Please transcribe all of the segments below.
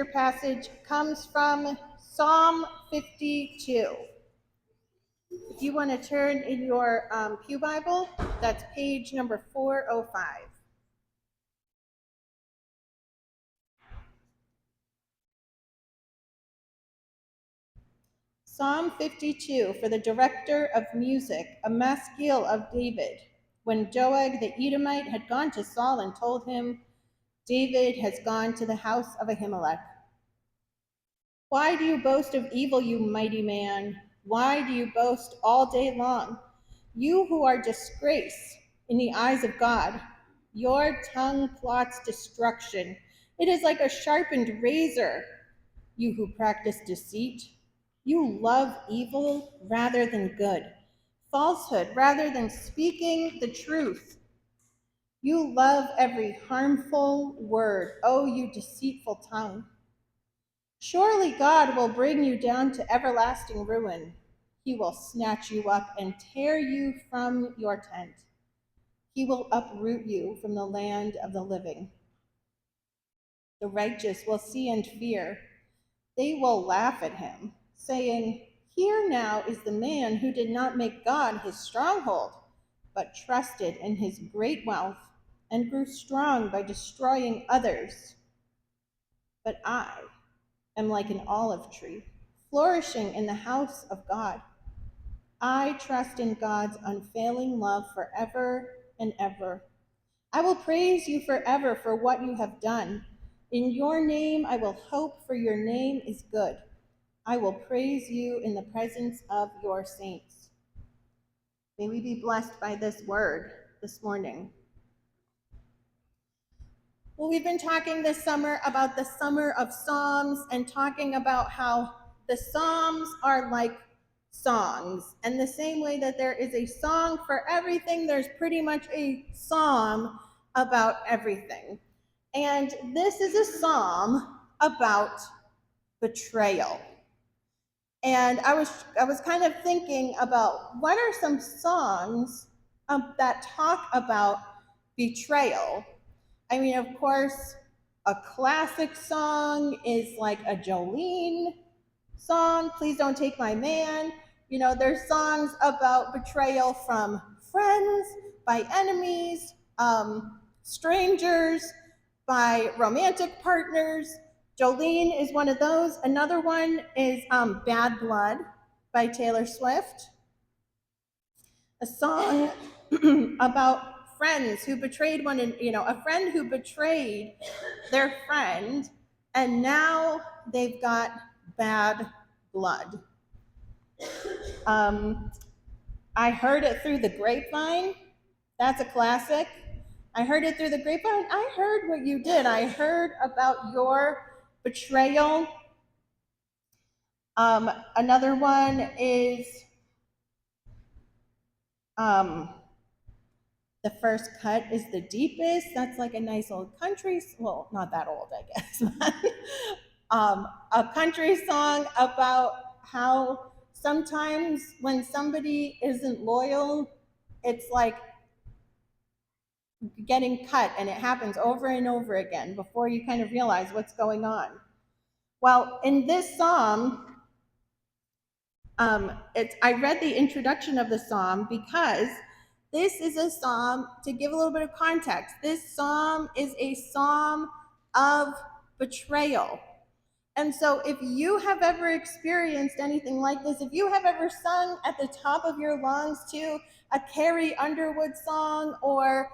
Passage comes from Psalm 52. If you want to turn in your Pew Bible, that's page number 405. Psalm 52 for the director of music, a maskil of David. When Doeg the Edomite had gone to Saul and told him, David has gone to the house of Ahimelech. Why do you boast of evil, you mighty man? Why do you boast all day long? You who are disgrace in the eyes of God, your tongue plots destruction. It is like a sharpened razor, you who practice deceit. You love evil rather than good, falsehood rather than speaking the truth. You love every harmful word, oh, you deceitful tongue. Surely God will bring you down to everlasting ruin. He will snatch you up and tear you from your tent. He will uproot you from the land of the living. The righteous will see and fear. They will laugh at him, saying, Here now is the man who did not make God his stronghold, but trusted in his great wealth and grew strong by destroying others. But I am like an olive tree, flourishing in the house of God. I trust in God's unfailing love forever and ever. I will praise you forever for what you have done. In your name I will hope, for your name is good. I will praise you in the presence of your saints. May we be blessed by this word this morning. Well, we've been talking this summer about the summer of Psalms and talking about how the Psalms are like songs. And the same way that there is a song for everything, there's pretty much a psalm about everything. And this is a psalm about betrayal. And I was kind of thinking about what are some songs that talk about betrayal. I mean, of course, a classic song is like a Jolene song, Please Don't Take My Man. You know, there's songs about betrayal from friends, by enemies, strangers, by romantic partners. Jolene is one of those. Another one is Bad Blood by Taylor Swift. A song about friends who betrayed a friend who betrayed their friend, and now they've got bad blood. I Heard It Through the Grapevine. That's a classic. I heard it through the grapevine. I heard what you did. I heard about your betrayal. Another one is The First Cut is the Deepest. That's like a nice old country, well, not that old, I guess. A country song about how sometimes when somebody isn't loyal, it's like getting cut, and it happens over and over again before you kind of realize what's going on. Well, in this psalm, I read the introduction of the psalm because this is a psalm, to give a little bit of context, this psalm is a psalm of betrayal. And so if you have ever experienced anything like this, if you have ever sung at the top of your lungs to a Carrie Underwood song or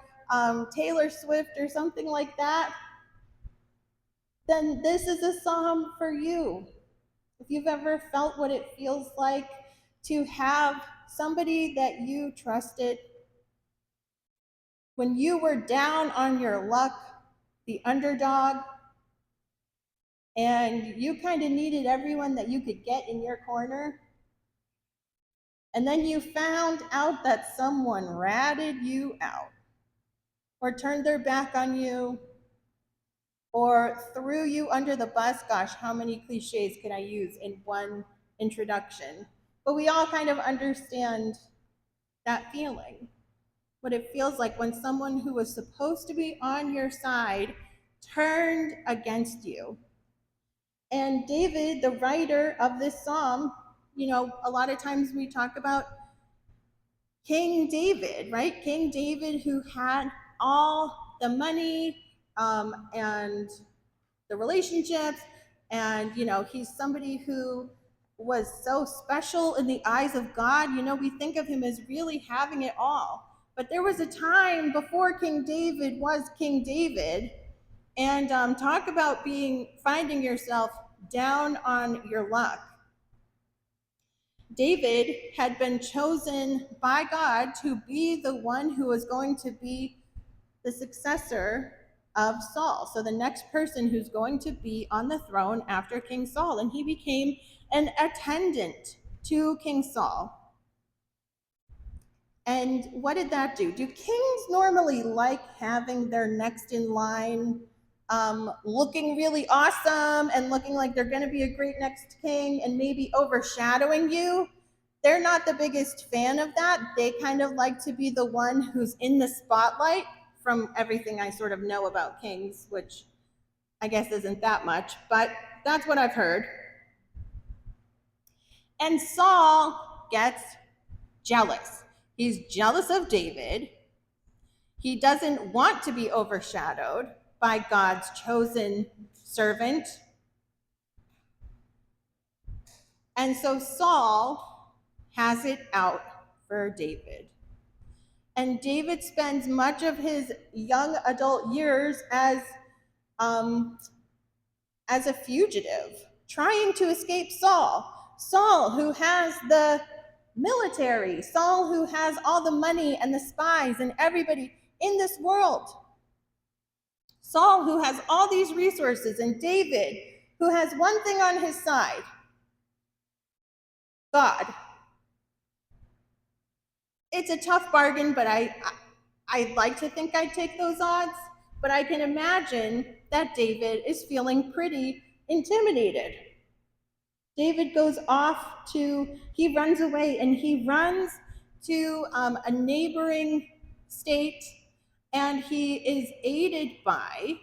Taylor Swift or something like that, then this is a psalm for you. If you've ever felt what it feels like to have somebody that you trusted, when you were down on your luck, the underdog, and you kind of needed everyone that you could get in your corner, and then you found out that someone ratted you out, or turned their back on you, or threw you under the bus. Gosh, how many cliches can I use in one introduction? But we all kind of understand that feeling, what it feels like when someone who was supposed to be on your side turned against you. And David, the writer of this psalm, a lot of times we talk about King David, right? King David, who had all the money and the relationships, and he's somebody who was so special in the eyes of God. We think of him as really having it all. But there was a time before King David was King David, and talk about finding yourself down on your luck. David had been chosen by God to be the one who was going to be the successor of Saul. So the next person who's going to be on the throne after King Saul. And he became an attendant to King Saul. And what did that do? Do kings normally like having their next in line looking really awesome and looking like they're going to be a great next king and maybe overshadowing you? They're not the biggest fan of that. They kind of like to be the one who's in the spotlight, from everything I sort of know about kings, which I guess isn't that much, but that's what I've heard. And Saul gets jealous. He's jealous of David. He doesn't want to be overshadowed by God's chosen servant. And so Saul has it out for David. And David spends much of his young adult years as a fugitive, trying to escape Saul. Saul, who has the military, Saul, who has all the money and the spies and everybody in this world. Saul, who has all these resources, and David, who has one thing on his side: God. It's a tough bargain, but I'd like to think I'd take those odds. But I can imagine that David is feeling pretty intimidated. David he runs away, and he runs to a neighboring state, and he is aided by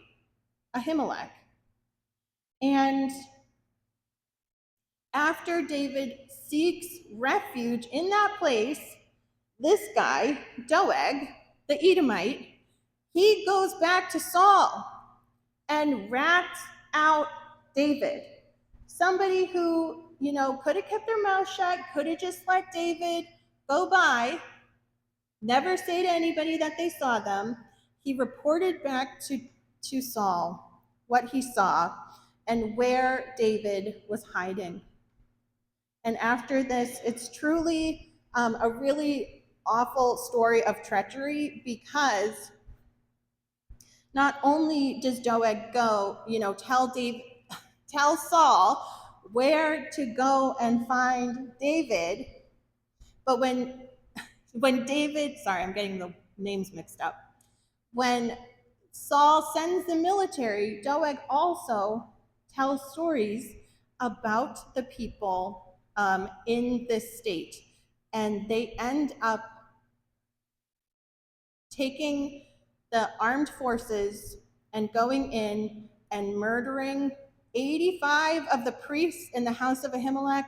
Ahimelech. And after David seeks refuge in that place, this guy, Doeg, the Edomite, he goes back to Saul and rats out David. Somebody who, could have kept their mouth shut, could have just let David go by, never say to anybody that they saw them. He reported back to Saul what he saw and where David was hiding. And after this, it's truly a really awful story of treachery, because not only does Doeg go, tell Saul where to go and find David, but when David, sorry, I'm getting the names mixed up. When Saul sends the military, Doeg also tells stories about the people in this state. And they end up taking the armed forces and going in and murdering 85 of the priests in the house of Ahimelech,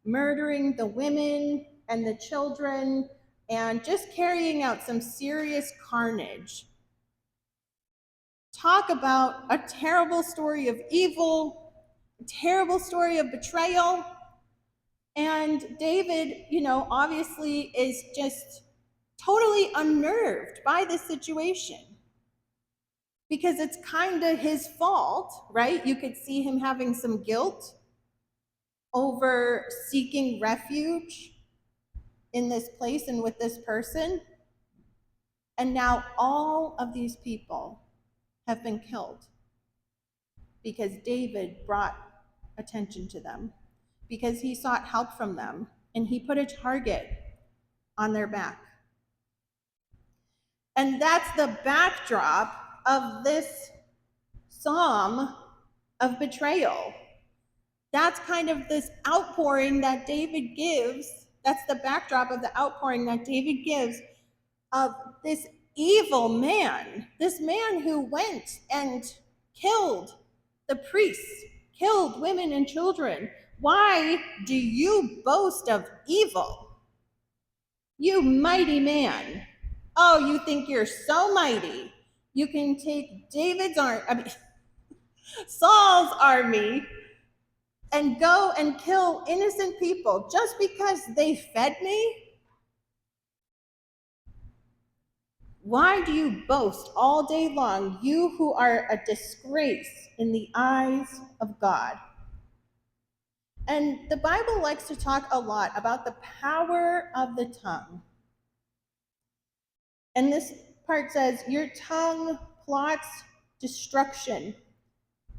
murdering the women and the children, and just carrying out some serious carnage. Talk about a terrible story of evil, a terrible story of betrayal. And David, obviously is just totally unnerved by this situation, because it's kind of his fault, right? You could see him having some guilt over seeking refuge in this place and with this person. And now all of these people have been killed because David brought attention to them, because he sought help from them, and he put a target on their back. And that's the backdrop of this psalm of betrayal. That's kind of this outpouring that David gives. That's the backdrop of the outpouring that David gives of this evil man, this man who went and killed the priests killed women and children. Why do you boast of evil? You mighty man. Oh, you think you're so mighty. You can take Saul's army and go and kill innocent people just because they fed me? Why do you boast all day long, you who are a disgrace in the eyes of God? And the Bible likes to talk a lot about the power of the tongue. And this part says, your tongue plots destruction.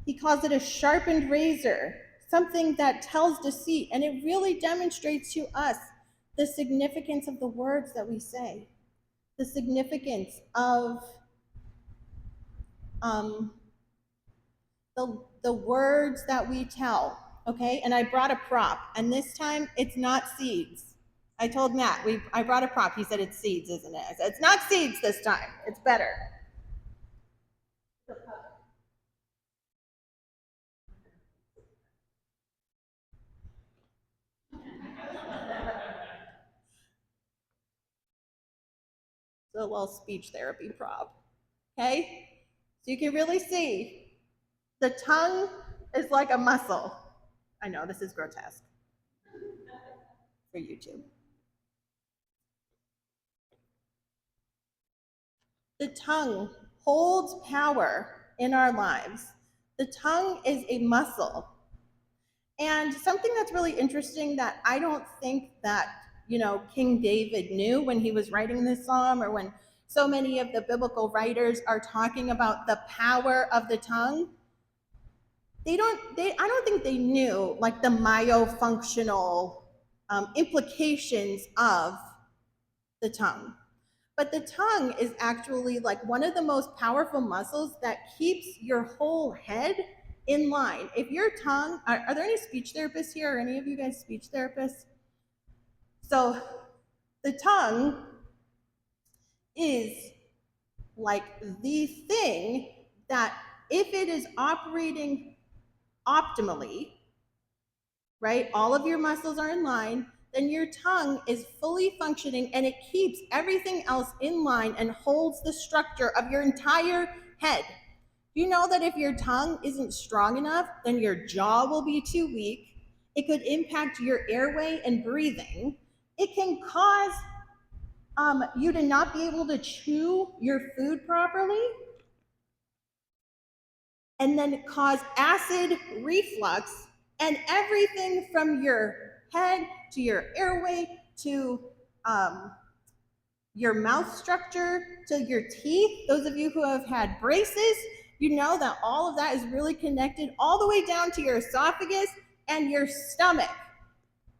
He calls it a sharpened razor, something that tells deceit. And it really demonstrates to us the significance of the words that we say, the significance of the words that we tell. Okay, and I brought a prop, and this time it's not seeds. I told Matt, I brought a prop. He said it's seeds, isn't it? I said it's not seeds this time. It's better. It's a little speech therapy prop. Okay, so you can really see the tongue is like a muscle. I know this is grotesque for YouTube. The tongue holds power in our lives. The tongue is a muscle. And something that's really interesting that I don't think that, King David knew when he was writing this psalm, or when so many of the biblical writers are talking about the power of the tongue, I don't think they knew like the myofunctional implications of the tongue. But the tongue is actually like one of the most powerful muscles that keeps your whole head in line. If your tongue, are there any speech therapists here? Are any of you guys speech therapists? So the tongue is like the thing that if it is operating optimally, right, all of your muscles are in line, then your tongue is fully functioning and it keeps everything else in line and holds the structure of your entire head. You know that if your tongue isn't strong enough, then your jaw will be too weak. It could impact your airway and breathing. It can cause you to not be able to chew your food properly, and then cause acid reflux, and everything from your head to your airway to your mouth structure to your teeth. Those of you who have had braces, you know that all of that is really connected all the way down to your esophagus and your stomach.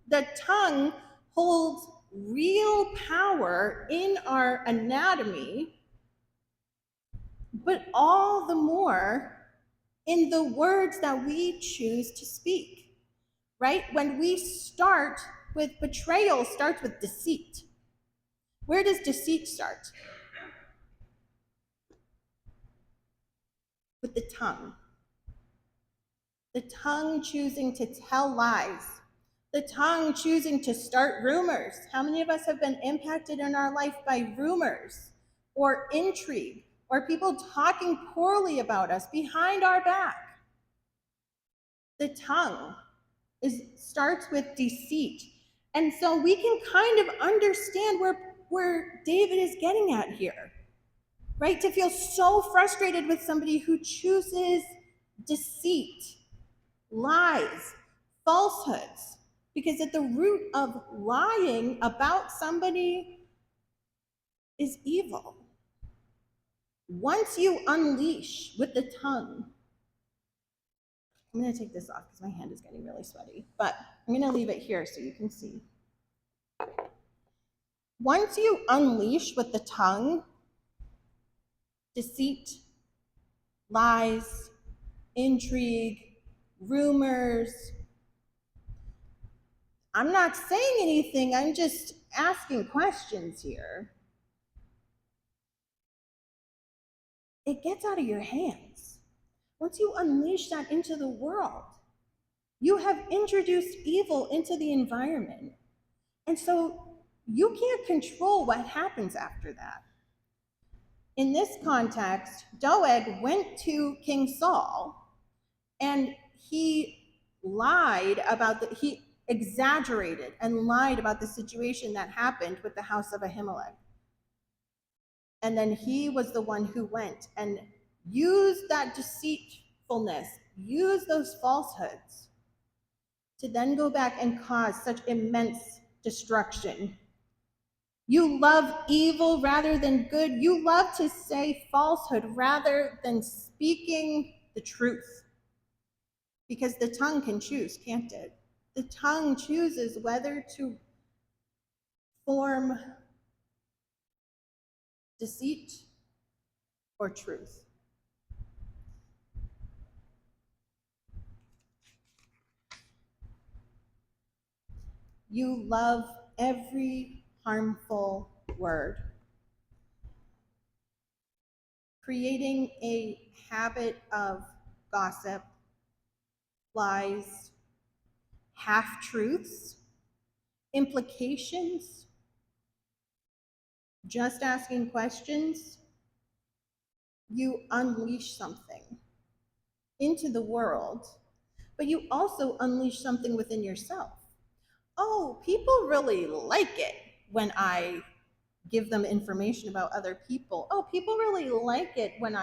The tongue holds real power in our anatomy, but all the more in the words that we choose to speak, right? When we start with betrayal, starts with deceit. Where does deceit start? With the tongue. The tongue choosing to tell lies. The tongue choosing to start rumors. How many of us have been impacted in our life by rumors or intrigue or people talking poorly about us behind our back? The tongue starts with deceit. And so we can kind of understand where David is getting at here, right? To feel so frustrated with somebody who chooses deceit, lies, falsehoods, because at the root of lying about somebody is evil. Once you unleash with the tongue, I'm going to take this off because my hand is getting really sweaty, but I'm going to leave it here so you can see. Once you unleash with the tongue, deceit, lies, intrigue, rumors, I'm not saying anything, I'm just asking questions here. It gets out of your hands. Once you unleash that into the world, You have introduced evil into the environment. And so you can't control what happens after that. In this context, Doeg went to King Saul and he exaggerated and lied about the situation that happened with the house of Ahimelech. And then he was the one who went and used that deceitfulness, used those falsehoods to then go back and cause such immense destruction. You love evil rather than good. You love to say falsehood rather than speaking the truth. Because the tongue can choose, can't it? The tongue chooses whether to form deceit or truth. You love every harmful word, creating a habit of gossip, lies, half truths, implications, just asking questions. You unleash something into the world, but you also unleash something within yourself. Oh, people really like it when I give them information about other people. Oh, people really like it when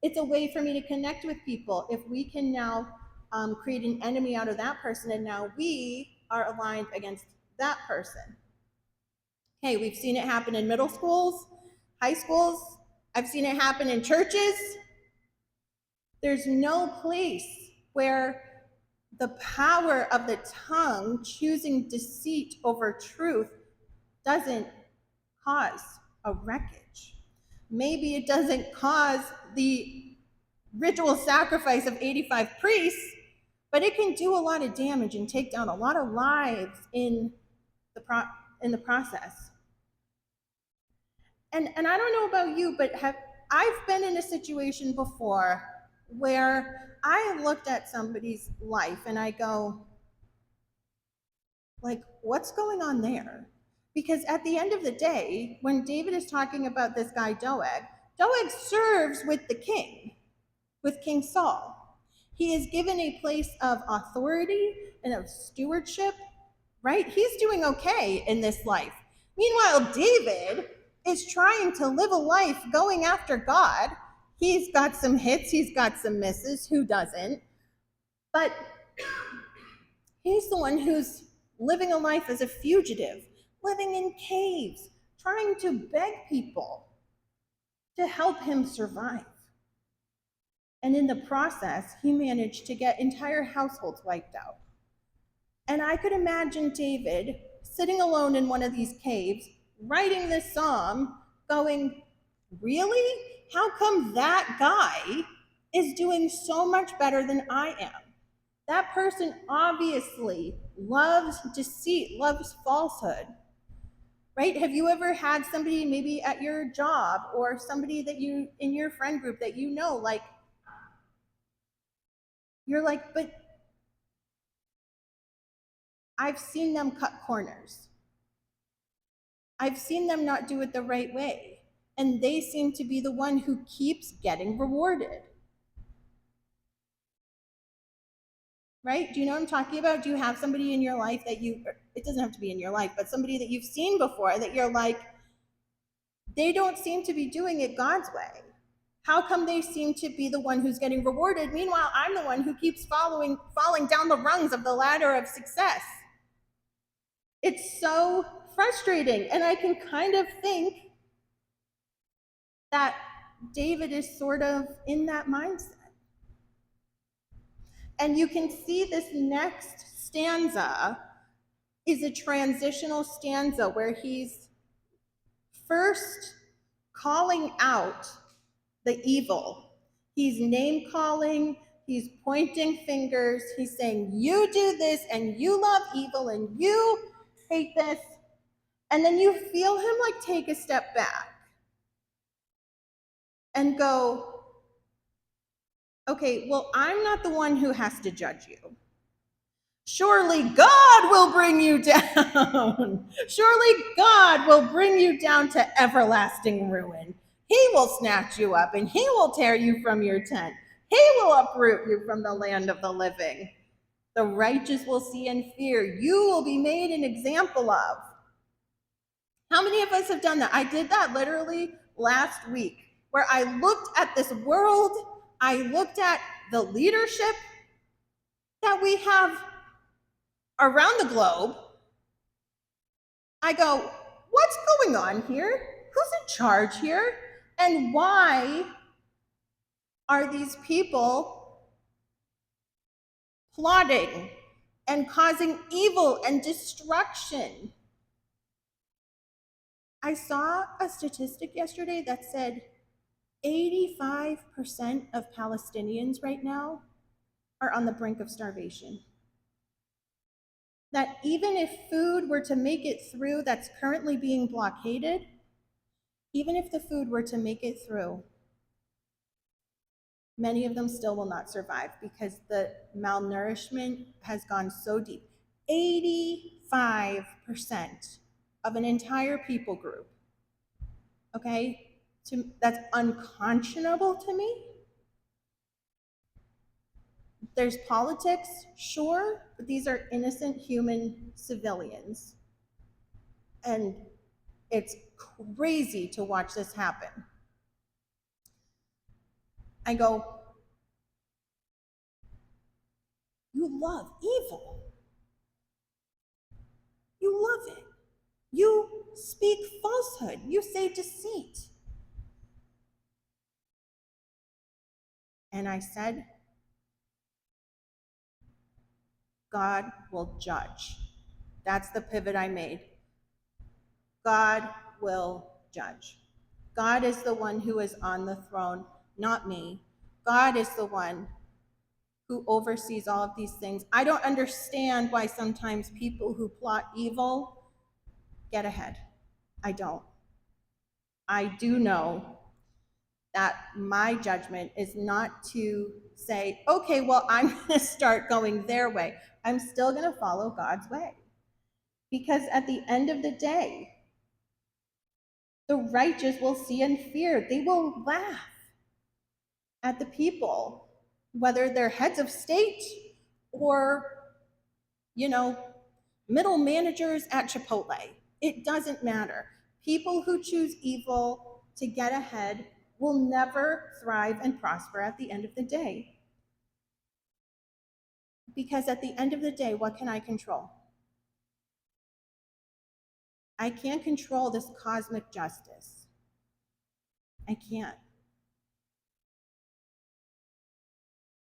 it's a way for me to connect with people. If we can now create an enemy out of that person, and now we are aligned against that person. Hey, we've seen it happen in middle schools, high schools. I've seen it happen in churches. There's no place where the power of the tongue choosing deceit over truth doesn't cause a wreckage. Maybe it doesn't cause the ritual sacrifice of 85 priests, but it can do a lot of damage and take down a lot of lives in the process. And I don't know about you, but I've been in a situation before where I looked at somebody's life and I go, like, what's going on there? Because at the end of the day, when David is talking about this guy Doeg, Doeg serves with the king, with King Saul. He is given a place of authority and of stewardship, right? He's doing okay in this life. Meanwhile, David is trying to live a life going after God. He's got some hits, he's got some misses, who doesn't? But he's the one who's living a life as a fugitive, living in caves, trying to beg people to help him survive. And in the process, he managed to get entire households wiped out. And I could imagine David sitting alone in one of these caves, writing this psalm, going, really? How come that guy is doing so much better than I am? That person obviously loves deceit, loves falsehood, right? Have you ever had somebody maybe at your job or somebody that you in your friend group that you know, like, you're like, but I've seen them cut corners. I've seen them not do it the right way. And they seem to be the one who keeps getting rewarded. Right? Do you know what I'm talking about? Do you have somebody in your life that it doesn't have to be in your life, but somebody that you've seen before that you're like, they don't seem to be doing it God's way. How come they seem to be the one who's getting rewarded? Meanwhile, I'm the one who keeps falling down the rungs of the ladder of success. It's so frustrating. And I can kind of think that David is sort of in that mindset. And you can see this next stanza is a transitional stanza where he's first calling out the evil. He's name calling, he's pointing fingers, he's saying, you do this and you love evil and you hate this. And then you feel him like take a step back and go, okay, well, I'm not the one who has to judge you. Surely God will bring you down. Surely God will bring you down to everlasting ruin. He will snatch you up and he will tear you from your tent. He will uproot you from the land of the living. The righteous will see and fear. You will be made an example of. How many of us have done that? I did that literally last week, where I looked at this world, I looked at the leadership that we have around the globe. I go, what's going on here? Who's in charge here? And why are these people plotting and causing evil and destruction? I saw a statistic yesterday that said 85% of Palestinians right now are on the brink of starvation. That even if food were to make it through that's currently being blockaded, even if the food were to make it through, many of them still will not survive because the malnourishment has gone so deep. 85% of an entire people group, okay? That's unconscionable to me. There's politics, sure, but these are innocent human civilians. And it's crazy to watch this happen. I go, you love evil. You love it. You speak falsehood. You say deceit. And I said, God will judge. That's the pivot I made. God will judge. God is the one who is on the throne, not me. God is the one who oversees all of these things. I don't understand why sometimes people who plot evil get ahead. I don't. I do know that my judgment is not to say, okay, well, I'm going to start going their way. I'm still going to follow God's way. Because at the end of the day, the righteous will see and fear. They will laugh at the people, whether they're heads of state or, middle managers at Chipotle. It doesn't matter. People who choose evil to get ahead will never thrive and prosper at the end of the day. Because at the end of the day, what can I control? I can't control this cosmic justice. I can't.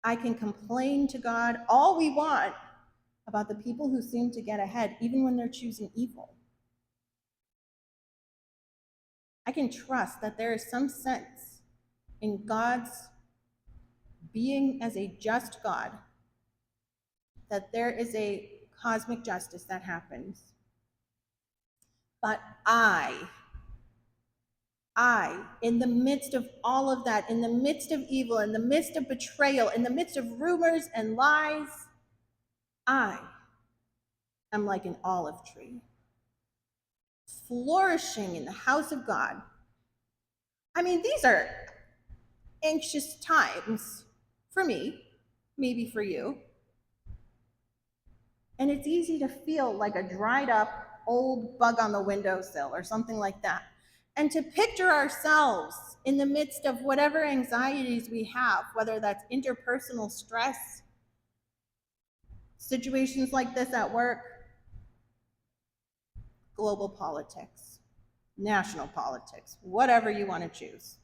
I can complain to God all we want about the people who seem to get ahead, even when they're choosing evil. I can trust that there is some sense in God's being as a just God, that there is a cosmic justice that happens. But in the midst of all of that, in the midst of evil, in the midst of betrayal, in the midst of rumors and lies, I am like an olive tree, flourishing in the house of God. I mean, these are anxious times for me, maybe for you. And it's easy to feel like a dried up old bug on the windowsill or something like that. And to picture ourselves in the midst of whatever anxieties we have, whether that's interpersonal stress, situations like this at work, global politics, national politics, whatever you want to choose.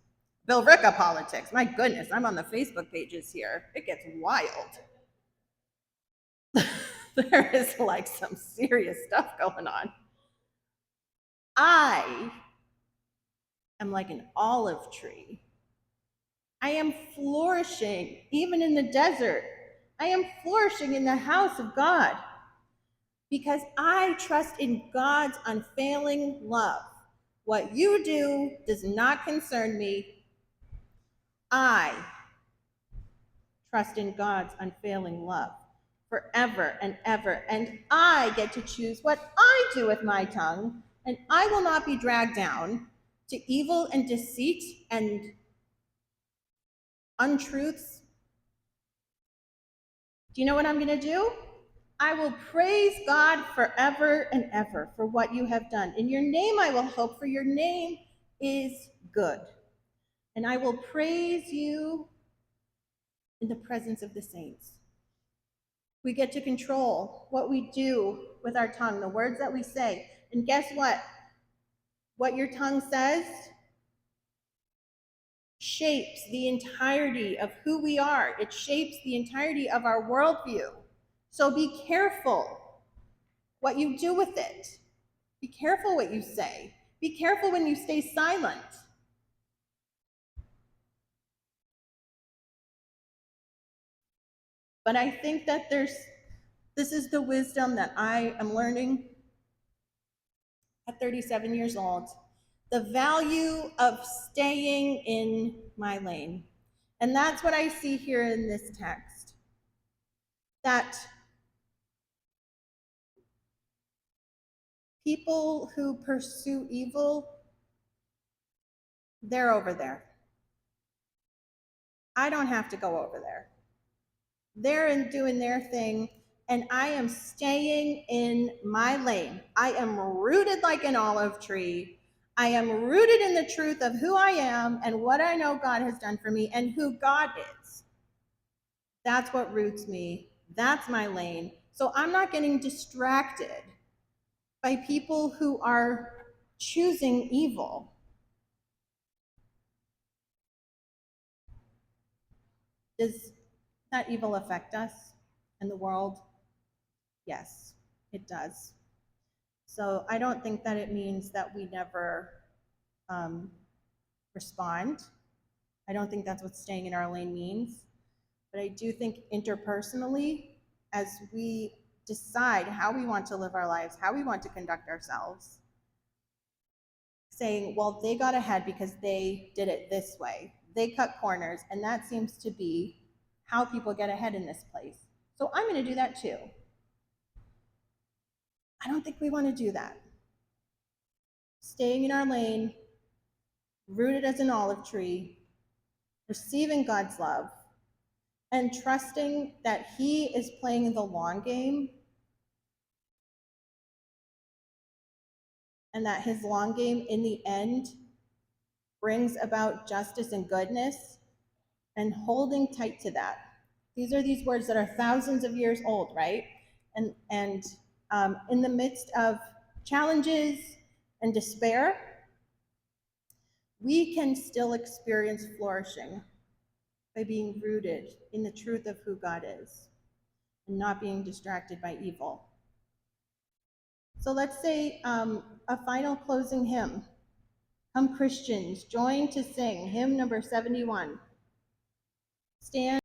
Bill Ricca politics. My goodness, I'm on the Facebook pages here. It gets wild. There is like some serious stuff going on. I am like an olive tree. I am flourishing even in the desert. I am flourishing in the house of God because I trust in God's unfailing love. What you do does not concern me. I trust in God's unfailing love. forever and ever. And I get to choose what I do with my tongue, and I will not be dragged down to evil and deceit and untruths. Do you know what I'm going to do? I will praise God forever and ever for what you have done. In your name I will hope, for your name is good. And I will praise you in the presence of the saints. We get to control what we do with our tongue, the words that we say. And guess what? What your tongue says shapes the entirety of who we are. It shapes the entirety of our worldview. So be careful what you do with it. Be careful what you say. Be careful when you stay silent. But I think that this is the wisdom that I am learning at 37 years old. The value of staying in my lane. And that's what I see here in this text. That people who pursue evil, they're over there. I don't have to go over there. They're doing their thing, and I am staying in my lane. I am rooted like an olive tree. I am rooted in the truth of who I am and what I know God has done for me and who God is. That's what roots me. That's my lane. So I'm not getting distracted by people who are choosing evil. Does that evil affect us and the world? Yes, it does. So I don't think that it means that we never respond. I don't think that's what staying in our lane means. But I do think interpersonally, as we decide how we want to live our lives, how we want to conduct ourselves, saying, well, they got ahead because they did it this way. They cut corners, and that seems to be how people get ahead in this place. So I'm going to do that too. I don't think we want to do that. Staying in our lane, rooted as an olive tree, receiving God's love, and trusting that He is playing the long game and that His long game in the end brings about justice and goodness, and holding tight to that. These are these words that are thousands of years old, right? And in the midst of challenges and despair, we can still experience flourishing by being rooted in the truth of who God is and not being distracted by evil. So let's say a final closing hymn. Come Christians, join to sing hymn number 71. Stand.